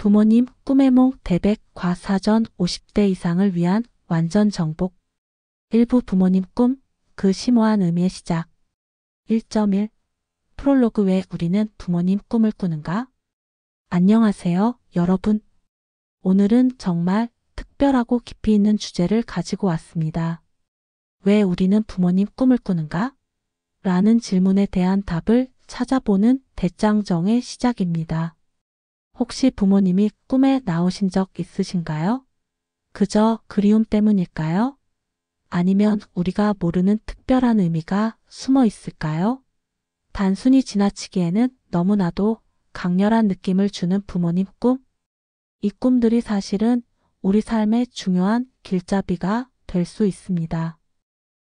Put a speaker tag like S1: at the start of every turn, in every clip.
S1: 부모님 꿈의 몽 대백 과사전 50대 이상을 위한 완전 정복. 일부 부모님 꿈, 그 심오한 의미의 시작. 1.1 프롤로그. 왜 우리는 부모님 꿈을 꾸는가? 안녕하세요, 여러분. 오늘은 정말 특별하고 깊이 있는 주제를 가지고 왔습니다. 왜 우리는 부모님 꿈을 꾸는가? 라는 질문에 대한 답을 찾아보는 대장정의 시작입니다. 혹시 부모님이 꿈에 나오신 적 있으신가요? 그저 그리움 때문일까요? 아니면 우리가 모르는 특별한 의미가 숨어 있을까요? 단순히 지나치기에는 너무나도 강렬한 느낌을 주는 부모님 꿈? 이 꿈들이 사실은 우리 삶의 중요한 길잡이가 될 수 있습니다.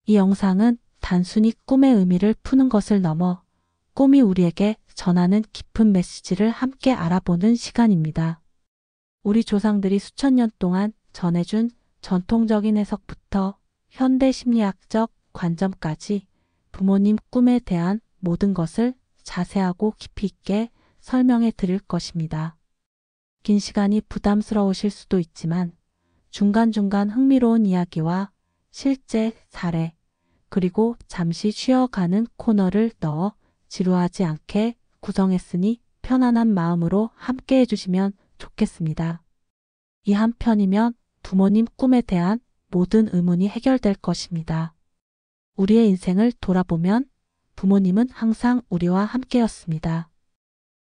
S1: 이 영상은 단순히 꿈의 의미를 푸는 것을 넘어 꿈이 우리에게 전하는 깊은 메시지를 함께 알아보는 시간입니다. 우리 조상들이 수천 년 동안 전해준 전통적인 해석부터 현대 심리학적 관점까지 부모님 꿈에 대한 모든 것을 자세하고 깊이 있게 설명해 드릴 것입니다. 긴 시간이 부담스러우실 수도 있지만 중간중간 흥미로운 이야기와 실제 사례, 그리고 잠시 쉬어가는 코너를 넣어 지루하지 않게 구성했으니 편안한 마음으로 함께 해주시면 좋겠습니다. 이 한 편이면 부모님 꿈에 대한 모든 의문이 해결될 것입니다. 우리의 인생을 돌아보면 부모님은 항상 우리와 함께였습니다.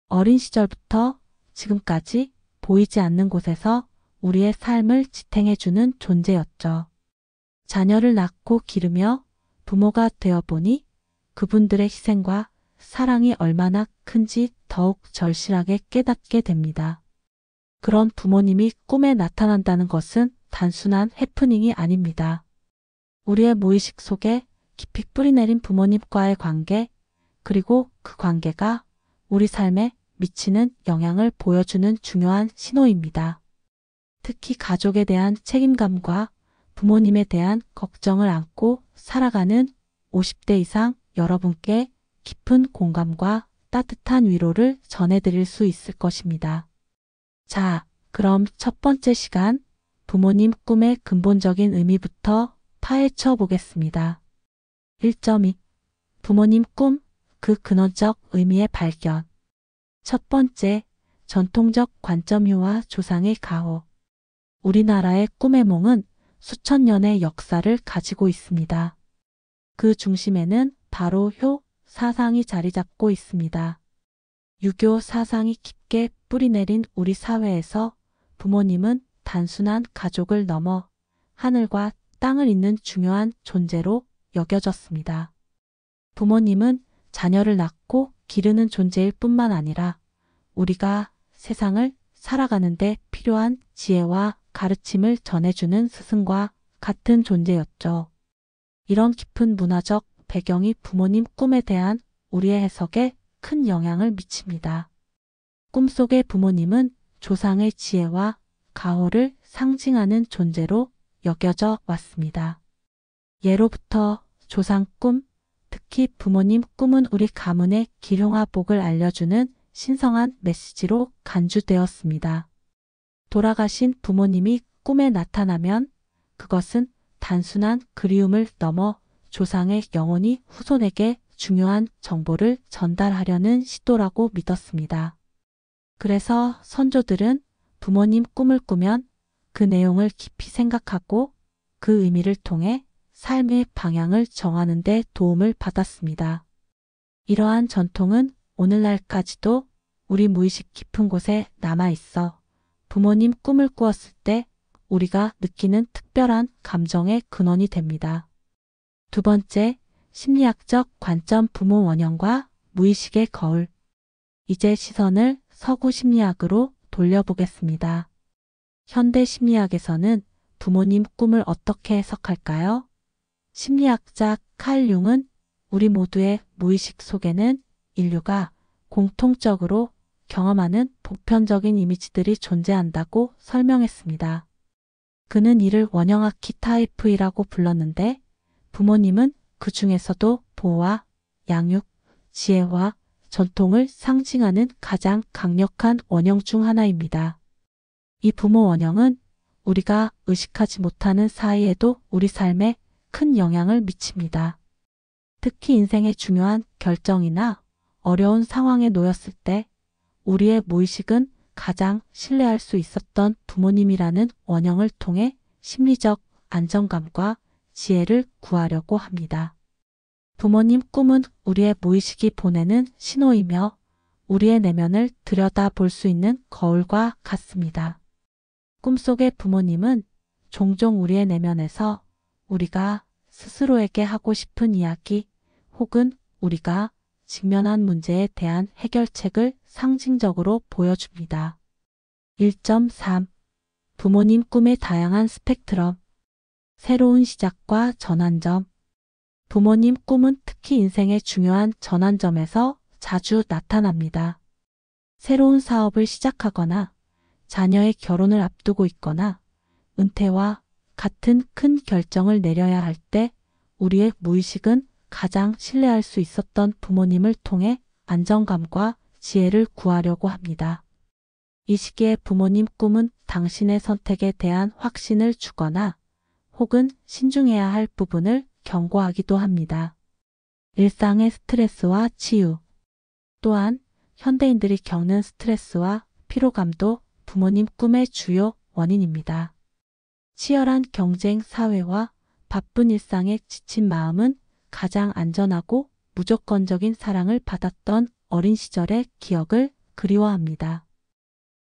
S1: 어린 시절부터 지금까지 보이지 않는 곳에서 우리의 삶을 지탱해주는 존재였죠. 자녀를 낳고 기르며 부모가 되어보니 그분들의 희생과 사랑이 얼마나 큰지 더욱 절실하게 깨닫게 됩니다. 그런 부모님이 꿈에 나타난다는 것은 단순한 해프닝이 아닙니다. 우리의 무의식 속에 깊이 뿌리내린 부모님과의 관계, 그리고 그 관계가 우리 삶에 미치는 영향을 보여주는 중요한 신호입니다. 특히 가족에 대한 책임감과 부모님에 대한 걱정을 안고 살아가는 50대 이상 여러분께 깊은 공감과 따뜻한 위로를 전해드릴 수 있을 것입니다. 자, 그럼 첫 번째 시간, 부모님 꿈의 근본적인 의미부터 파헤쳐 보겠습니다. 1.2 부모님 꿈, 그 근원적 의미의 발견. 첫 번째, 전통적 관점효와 조상의 가호. 우리나라의 꿈의 몽은 수천 년의 역사를 가지고 있습니다. 그 중심에는 바로 효 사상이 자리 잡고 있습니다. 유교 사상이 깊게 뿌리내린 우리 사회에서 부모님은 단순한 가족을 넘어 하늘과 땅을 잇는 중요한 존재로 여겨졌습니다. 부모님은 자녀를 낳고 기르는 존재일 뿐만 아니라 우리가 세상을 살아가는 데 필요한 지혜와 가르침을 전해주는 스승과 같은 존재였죠. 이런 깊은 문화적 배경이 부모님 꿈에 대한 우리의 해석에 큰 영향을 미칩니다. 꿈속의 부모님은 조상의 지혜와 가호를 상징하는 존재로 여겨져 왔습니다. 예로부터 조상 꿈, 특히 부모님 꿈은 우리 가문의 기륭화 복을 알려주는 신성한 메시지로 간주되었습니다. 돌아가신 부모님이 꿈에 나타나면 그것은 단순한 그리움을 넘어 조상의 영혼이 후손에게 중요한 정보를 전달하려는 시도라고 믿었습니다. 그래서 선조들은 부모님 꿈을 꾸면 그 내용을 깊이 생각하고 그 의미를 통해 삶의 방향을 정하는 데 도움을 받았습니다. 이러한 전통은 오늘날까지도 우리 무의식 깊은 곳에 남아있어 부모님 꿈을 꾸었을 때 우리가 느끼는 특별한 감정의 근원이 됩니다. 두 번째, 심리학적 관점 부모 원형과 무의식의 거울. 이제 시선을 서구 심리학으로 돌려보겠습니다. 현대 심리학에서는 부모님 꿈을 어떻게 해석할까요? 심리학자 칼 융은 우리 모두의 무의식 속에는 인류가 공통적으로 경험하는 보편적인 이미지들이 존재한다고 설명했습니다. 그는 이를 원형 아키타이프이라고 불렀는데 부모님은 그 중에서도 보호와 양육, 지혜와 전통을 상징하는 가장 강력한 원형 중 하나입니다. 이 부모 원형은 우리가 의식하지 못하는 사이에도 우리 삶에 큰 영향을 미칩니다. 특히 인생의 중요한 결정이나 어려운 상황에 놓였을 때 우리의 무의식은 가장 신뢰할 수 있었던 부모님이라는 원형을 통해 심리적 안정감과 지혜를 구하려고 합니다. 부모님 꿈은 우리의 무의식이 보내는 신호이며 우리의 내면을 들여다볼 수 있는 거울과 같습니다. 꿈속의 부모님은 종종 우리의 내면에서 우리가 스스로에게 하고 싶은 이야기 혹은 우리가 직면한 문제에 대한 해결책을 상징적으로 보여줍니다. 1.3. 부모님 꿈의 다양한 스펙트럼. 새로운 시작과 전환점. 부모님 꿈은 특히 인생의 중요한 전환점에서 자주 나타납니다. 새로운 사업을 시작하거나 자녀의 결혼을 앞두고 있거나 은퇴와 같은 큰 결정을 내려야 할 때 우리의 무의식은 가장 신뢰할 수 있었던 부모님을 통해 안정감과 지혜를 구하려고 합니다. 이 시기에 부모님 꿈은 당신의 선택에 대한 확신을 주거나 혹은 신중해야 할 부분을 경고하기도 합니다. 일상의 스트레스와 치유. 또한 현대인들이 겪는 스트레스와 피로감도 부모님 꿈의 주요 원인입니다. 치열한 경쟁 사회와 바쁜 일상에 지친 마음은 가장 안전하고 무조건적인 사랑을 받았던 어린 시절의 기억을 그리워합니다.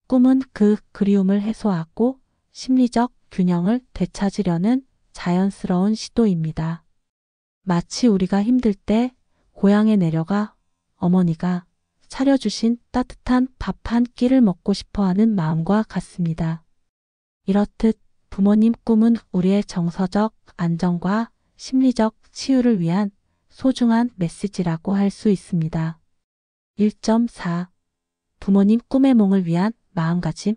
S1: 꿈은 그 그리움을 해소하고 심리적 균형을 되찾으려는 자연스러운 시도입니다. 마치 우리가 힘들 때 고향에 내려가 어머니가 차려주신 따뜻한 밥 한 끼를 먹고 싶어하는 마음과 같습니다. 이렇듯 부모님 꿈은 우리의 정서적 안정과 심리적 치유를 위한 소중한 메시지라고 할 수 있습니다. 1.4. 부모님 꿈의 몽을 위한 마음가짐.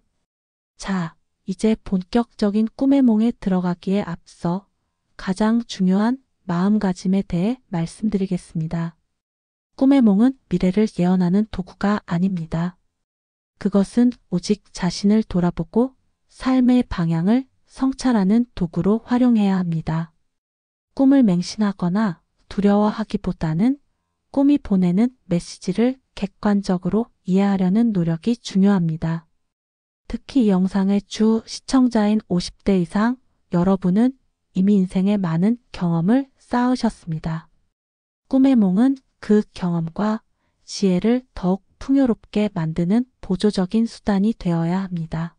S1: 자, 이제 본격적인 꿈의 몽에 들어가기에 앞서 가장 중요한 마음가짐에 대해 말씀드리겠습니다. 꿈의 몽은 미래를 예언하는 도구가 아닙니다. 그것은 오직 자신을 돌아보고 삶의 방향을 성찰하는 도구로 활용해야 합니다. 꿈을 맹신하거나 두려워하기보다는 꿈이 보내는 메시지를 객관적으로 이해하려는 노력이 중요합니다. 특히 이 영상의 주 시청자인 50대 이상 여러분은 이미 인생의 많은 경험을 쌓으셨습니다. 꿈의 몽은 그 경험과 지혜를 더욱 풍요롭게 만드는 보조적인 수단이 되어야 합니다.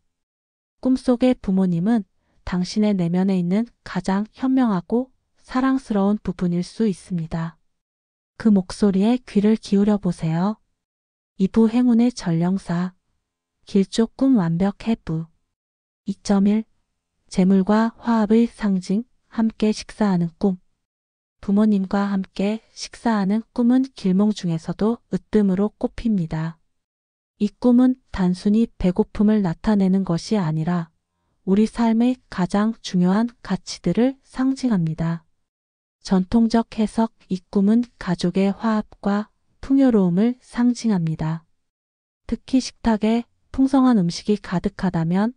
S1: 꿈속의 부모님은 당신의 내면에 있는 가장 현명하고 사랑스러운 부분일 수 있습니다. 그 목소리에 귀를 기울여 보세요. 2부 행운의 전령사. 길조 꿈 완벽 해부. 2.1. 재물과 화합의 상징, 함께 식사하는 꿈. 부모님과 함께 식사하는 꿈은 길몽 중에서도 으뜸으로 꼽힙니다. 이 꿈은 단순히 배고픔을 나타내는 것이 아니라 우리 삶의 가장 중요한 가치들을 상징합니다. 전통적 해석 이 꿈은 가족의 화합과 풍요로움을 상징합니다. 특히 식탁에 풍성한 음식이 가득하다면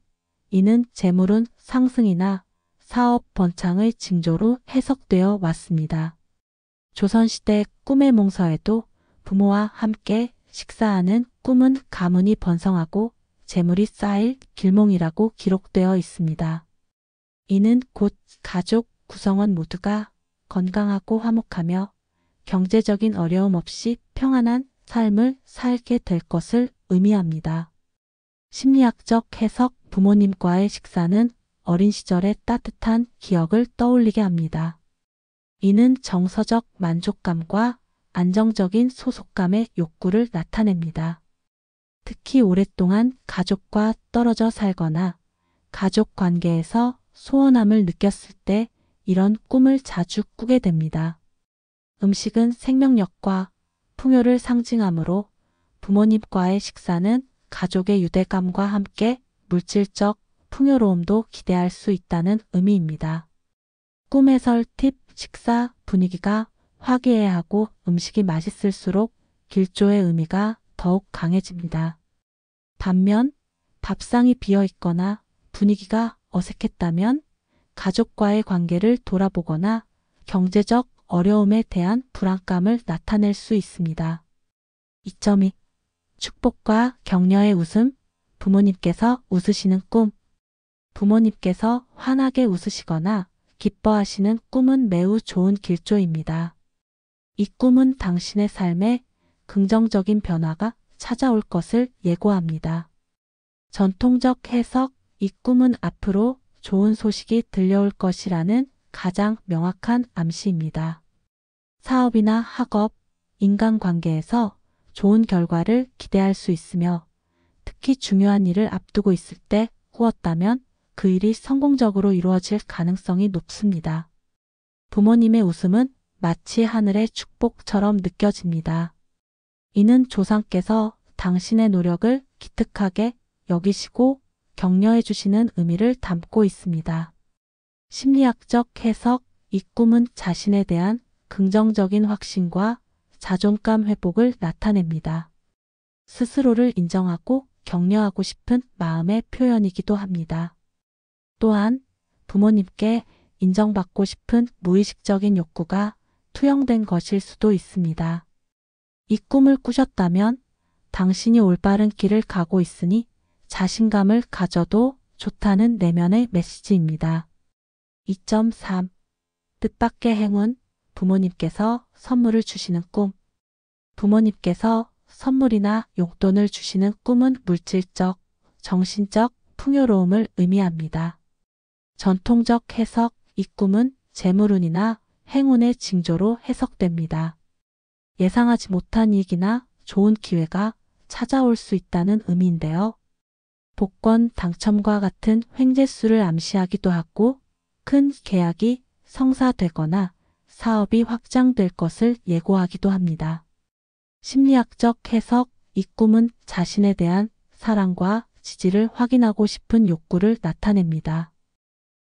S1: 이는 재물운 상승이나 사업 번창의 징조로 해석되어 왔습니다. 조선시대 꿈의 몽서에도 부모와 함께 식사하는 꿈은 가문이 번성하고 재물이 쌓일 길몽이라고 기록되어 있습니다. 이는 곧 가족 구성원 모두가 건강하고 화목하며 경제적인 어려움 없이 평안한 삶을 살게 될 것을 의미합니다. 심리학적 해석 부모님과의 식사는 어린 시절의 따뜻한 기억을 떠올리게 합니다. 이는 정서적 만족감과 안정적인 소속감의 욕구를 나타냅니다. 특히 오랫동안 가족과 떨어져 살거나 가족 관계에서 소원함을 느꼈을 때 이런 꿈을 자주 꾸게 됩니다. 음식은 생명력과 풍요를 상징하므로 부모님과의 식사는 가족의 유대감과 함께 물질적 풍요로움도 기대할 수 있다는 의미입니다. 꿈 해설 팁. 식사 분위기가 화기애애하고 음식이 맛있을수록 길조의 의미가 더욱 강해집니다. 반면 밥상이 비어 있거나 분위기가 어색했다면 가족과의 관계를 돌아보거나 경제적 어려움에 대한 불안감을 나타낼 수 있습니다. 2.2. 축복과 격려의 웃음, 부모님께서 웃으시는 꿈. 부모님께서 환하게 웃으시거나 기뻐하시는 꿈은 매우 좋은 길조입니다. 이 꿈은 당신의 삶에 긍정적인 변화가 찾아올 것을 예고합니다. 전통적 해석, 이 꿈은 앞으로 좋은 소식이 들려올 것이라는 가장 명확한 암시입니다. 사업이나 학업, 인간관계에서 좋은 결과를 기대할 수 있으며 특히 중요한 일을 앞두고 있을 때 꾸었다면 그 일이 성공적으로 이루어질 가능성이 높습니다. 부모님의 웃음은 마치 하늘의 축복처럼 느껴집니다. 이는 조상께서 당신의 노력을 기특하게 여기시고 격려해 주시는 의미를 담고 있습니다. 심리학적 해석, 이 꿈은 자신에 대한 긍정적인 확신과 자존감 회복을 나타냅니다. 스스로를 인정하고 격려하고 싶은 마음의 표현이기도 합니다. 또한 부모님께 인정받고 싶은 무의식적인 욕구가 투영된 것일 수도 있습니다. 이 꿈을 꾸셨다면 당신이 올바른 길을 가고 있으니 자신감을 가져도 좋다는 내면의 메시지입니다. 2.3. 뜻밖의 행운, 부모님께서 선물을 주시는 꿈. 부모님께서 선물이나 용돈을 주시는 꿈은 물질적, 정신적 풍요로움을 의미합니다. 전통적 해석, 이 꿈은 재물운이나 행운의 징조로 해석됩니다. 예상하지 못한 이익이나 좋은 기회가 찾아올 수 있다는 의미인데요. 복권 당첨과 같은 횡재수를 암시하기도 하고 큰 계약이 성사되거나 사업이 확장될 것을 예고하기도 합니다. 심리학적 해석, 이 꿈은 자신에 대한 사랑과 지지를 확인하고 싶은 욕구를 나타냅니다.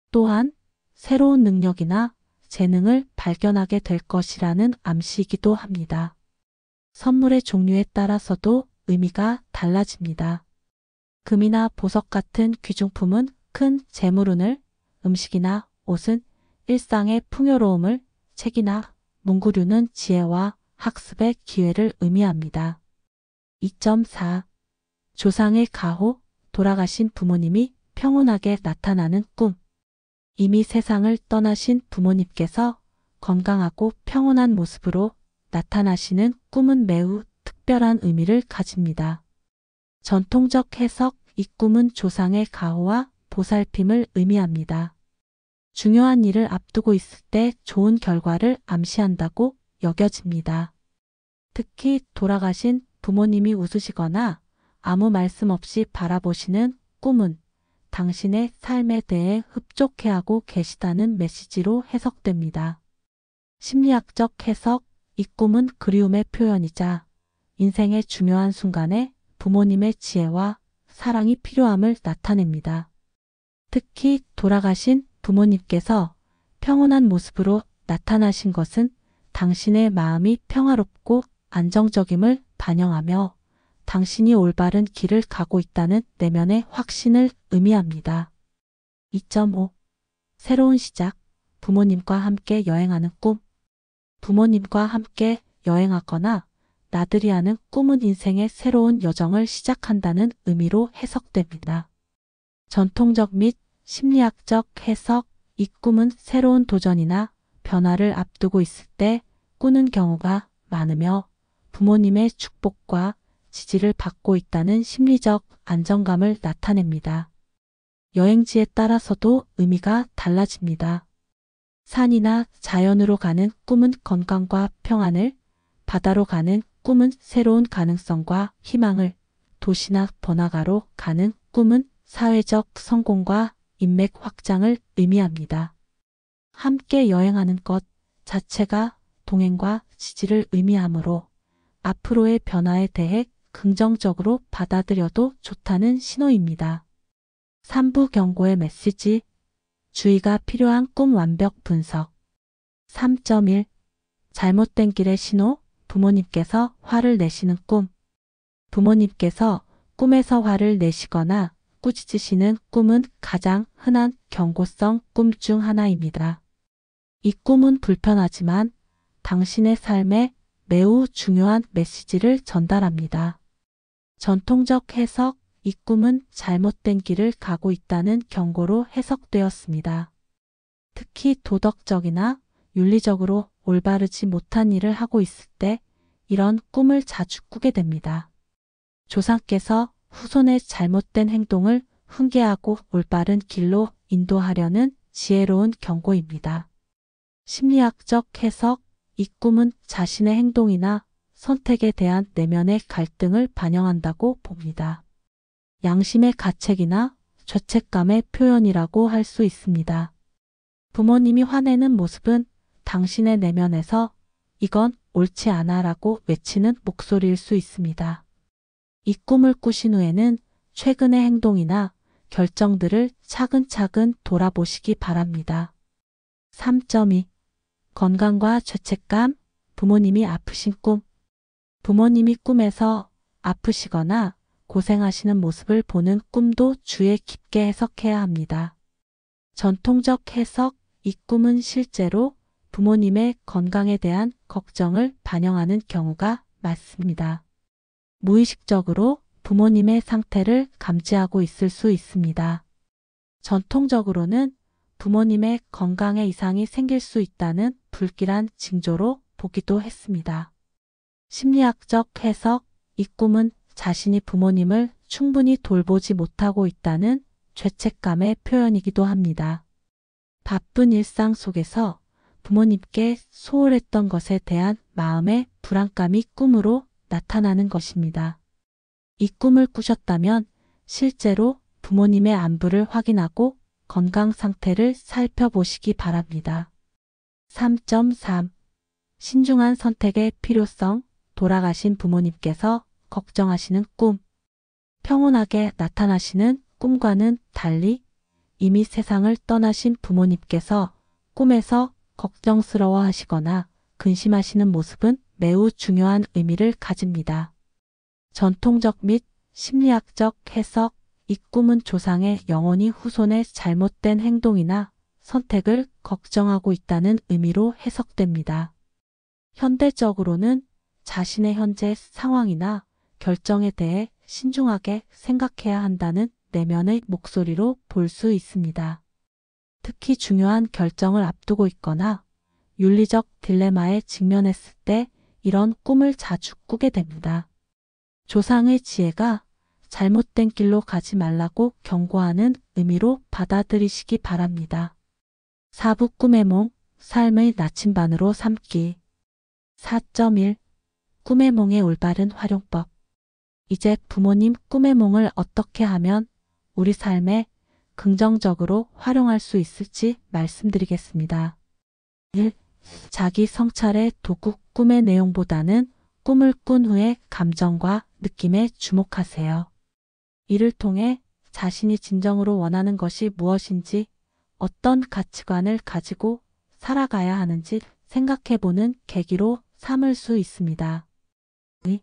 S1: 또한 새로운 능력이나 재능을 발견하게 될 것이라는 암시이기도 합니다. 선물의 종류에 따라서도 의미가 달라집니다. 금이나 보석 같은 귀중품은 큰 재물운을, 음식이나 옷은 일상의 풍요로움을, 책이나 문구류는 지혜와 학습의 기회를 의미합니다. 2.4. 조상의 가호, 돌아가신 부모님이 평온하게 나타나는 꿈. 이미 세상을 떠나신 부모님께서 건강하고 평온한 모습으로 나타나시는 꿈은 매우 특별한 의미를 가집니다. 전통적 해석, 이 꿈은 조상의 가호와 보살핌을 의미합니다. 중요한 일을 앞두고 있을 때 좋은 결과를 암시한다고 여겨집니다. 특히 돌아가신 부모님이 웃으시거나 아무 말씀 없이 바라보시는 꿈은 당신의 삶에 대해 흡족해하고 계시다는 메시지로 해석됩니다. 심리학적 해석, 이 꿈은 그리움의 표현이자 인생의 중요한 순간에 부모님의 지혜와 사랑이 필요함을 나타냅니다. 특히 돌아가신 부모님께서 평온한 모습으로 나타나신 것은 당신의 마음이 평화롭고 안정적임을 반영하며 당신이 올바른 길을 가고 있다는 내면의 확신을 의미합니다. 2.5. 새로운 시작, 부모님과 함께 여행하는 꿈. 부모님과 함께 여행하거나 나들이 하는 꿈은 인생의 새로운 여정을 시작한다는 의미로 해석됩니다. 전통적 및 심리학적 해석, 이 꿈은 새로운 도전이나 변화를 앞두고 있을 때 꾸는 경우가 많으며 부모님의 축복과 지지를 받고 있다는 심리적 안정감을 나타냅니다. 여행지에 따라서도 의미가 달라집니다. 산이나 자연으로 가는 꿈은 건강과 평안을, 바다로 가는 꿈은 새로운 가능성과 희망을, 도시나 번화가로 가는 꿈은 사회적 성공과 인맥 확장을 의미합니다. 함께 여행하는 것 자체가 동행과 지지를 의미하므로 앞으로의 변화에 대해 긍정적으로 받아들여도 좋다는 신호입니다. 3부 경고의 메시지, 주의가 필요한 꿈 완벽 분석. 3.1. 잘못된 길의 신호, 부모님께서 화를 내시는 꿈. 부모님께서 꿈에서 화를 내시거나 꾸짖으시는 꿈은 가장 흔한 경고성 꿈 중 하나입니다. 이 꿈은 불편하지만 당신의 삶에 매우 중요한 메시지를 전달합니다. 전통적 해석, 이 꿈은 잘못된 길을 가고 있다는 경고로 해석되었습니다. 특히 도덕적이나 윤리적으로 올바르지 못한 일을 하고 있을 때 이런 꿈을 자주 꾸게 됩니다. 조상께서 후손의 잘못된 행동을 훈계하고 올바른 길로 인도하려는 지혜로운 경고입니다. 심리학적 해석, 이 꿈은 자신의 행동이나 선택에 대한 내면의 갈등을 반영한다고 봅니다. 양심의 가책이나 죄책감의 표현이라고 할 수 있습니다. 부모님이 화내는 모습은 당신의 내면에서 이건 옳지 않아 라고 외치는 목소리일 수 있습니다. 이 꿈을 꾸신 후에는 최근의 행동이나 결정들을 차근차근 돌아보시기 바랍니다. 3.2. 건강과 죄책감, 부모님이 아프신 꿈. 부모님이 꿈에서 아프시거나 고생하시는 모습을 보는 꿈도 주의 깊게 해석해야 합니다. 전통적 해석, 이 꿈은 실제로 부모님의 건강에 대한 걱정을 반영하는 경우가 많습니다. 무의식적으로 부모님의 상태를 감지하고 있을 수 있습니다. 전통적으로는 부모님의 건강에 이상이 생길 수 있다는 불길한 징조로 보기도 했습니다. 심리학적 해석, 이 꿈은 자신이 부모님을 충분히 돌보지 못하고 있다는 죄책감의 표현이기도 합니다. 바쁜 일상 속에서 부모님께 소홀했던 것에 대한 마음의 불안감이 꿈으로 나타나는 것입니다. 이 꿈을 꾸셨다면 실제로 부모님의 안부를 확인하고 건강 상태를 살펴보시기 바랍니다. 3.3. 신중한 선택의 필요성, 돌아가신 부모님께서 걱정하시는 꿈. 평온하게 나타나시는 꿈과는 달리 이미 세상을 떠나신 부모님께서 꿈에서 걱정스러워 하시거나 근심하시는 모습은 매우 중요한 의미를 가집니다. 전통적 및 심리학적 해석, 이 꿈은 조상의 영혼이 후손의 잘못된 행동이나 선택을 걱정하고 있다는 의미로 해석됩니다. 현대적으로는 자신의 현재 상황이나 결정에 대해 신중하게 생각해야 한다는 내면의 목소리로 볼 수 있습니다. 특히 중요한 결정을 앞두고 있거나 윤리적 딜레마에 직면했을 때 이런 꿈을 자주 꾸게 됩니다. 조상의 지혜가 잘못된 길로 가지 말라고 경고하는 의미로 받아들이시기 바랍니다. 4부 꿈의 몽, 삶의 나침반으로 삼기. 4.1. 꿈의 몽의 올바른 활용법. 이제 부모님 꿈의 몽을 어떻게 하면 우리 삶에 긍정적으로 활용할 수 있을지 말씀드리겠습니다. 1. 자기 성찰의 도구. 꿈의 내용보다는 꿈을 꾼 후의 감정과 느낌에 주목하세요. 이를 통해 자신이 진정으로 원하는 것이 무엇인지, 어떤 가치관을 가지고 살아가야 하는지 생각해보는 계기로 삼을 수 있습니다. 2.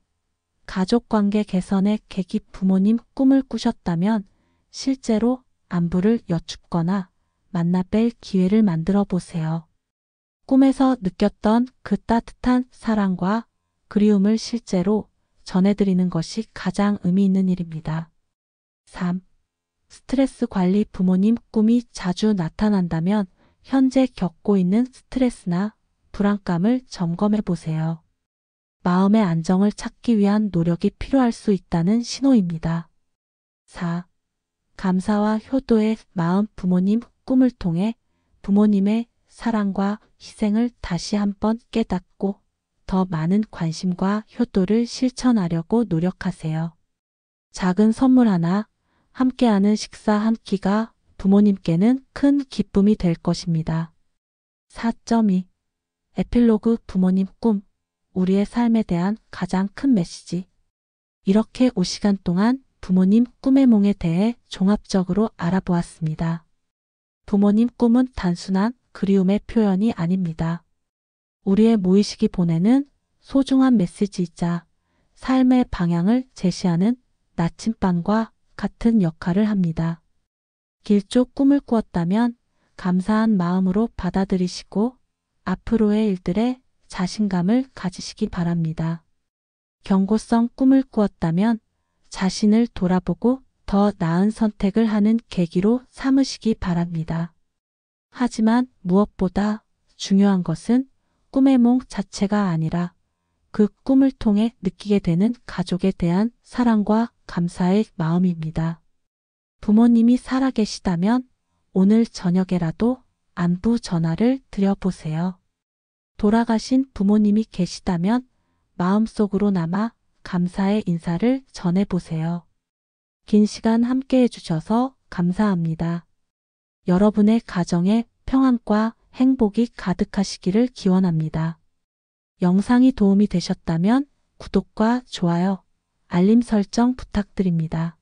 S1: 가족관계 개선의 계기. 부모님 꿈을 꾸셨다면 실제로 안부를 여쭙거나 만나 뵐 기회를 만들어 보세요. 꿈에서 느꼈던 그 따뜻한 사랑과 그리움을 실제로 전해드리는 것이 가장 의미 있는 일입니다. 3. 스트레스 관리. 부모님 꿈이 자주 나타난다면 현재 겪고 있는 스트레스나 불안감을 점검해 보세요. 마음의 안정을 찾기 위한 노력이 필요할 수 있다는 신호입니다. 4. 감사와 효도의 마음. 부모님 꿈을 통해 부모님의 사랑과 희생을 다시 한번 깨닫고 더 많은 관심과 효도를 실천하려고 노력하세요. 작은 선물 하나, 함께하는 식사 한 끼가 부모님께는 큰 기쁨이 될 것입니다. 4.2. 에필로그. 부모님 꿈, 우리의 삶에 대한 가장 큰 메시지. 이렇게 5시간 동안 부모님 꿈의 몽에 대해 종합적으로 알아보았습니다. 부모님 꿈은 단순한 그리움의 표현이 아닙니다. 우리의 무의식이 보내는 소중한 메시지이자 삶의 방향을 제시하는 나침반과 같은 역할을 합니다. 길조 꿈을 꾸었다면 감사한 마음으로 받아들이시고 앞으로의 일들에 자신감을 가지시기 바랍니다. 경고성 꿈을 꾸었다면 자신을 돌아보고 더 나은 선택을 하는 계기로 삼으시기 바랍니다. 하지만 무엇보다 중요한 것은 꿈의 몽 자체가 아니라 그 꿈을 통해 느끼게 되는 가족에 대한 사랑과 감사의 마음입니다. 부모님이 살아계시다면 오늘 저녁에라도 안부 전화를 드려보세요. 돌아가신 부모님이 계시다면 마음속으로 남아 감사의 인사를 전해보세요. 긴 시간 함께 해주셔서 감사합니다. 여러분의 가정에 평안과 행복이 가득하시기를 기원합니다. 영상이 도움이 되셨다면 구독과 좋아요, 알림 설정 부탁드립니다.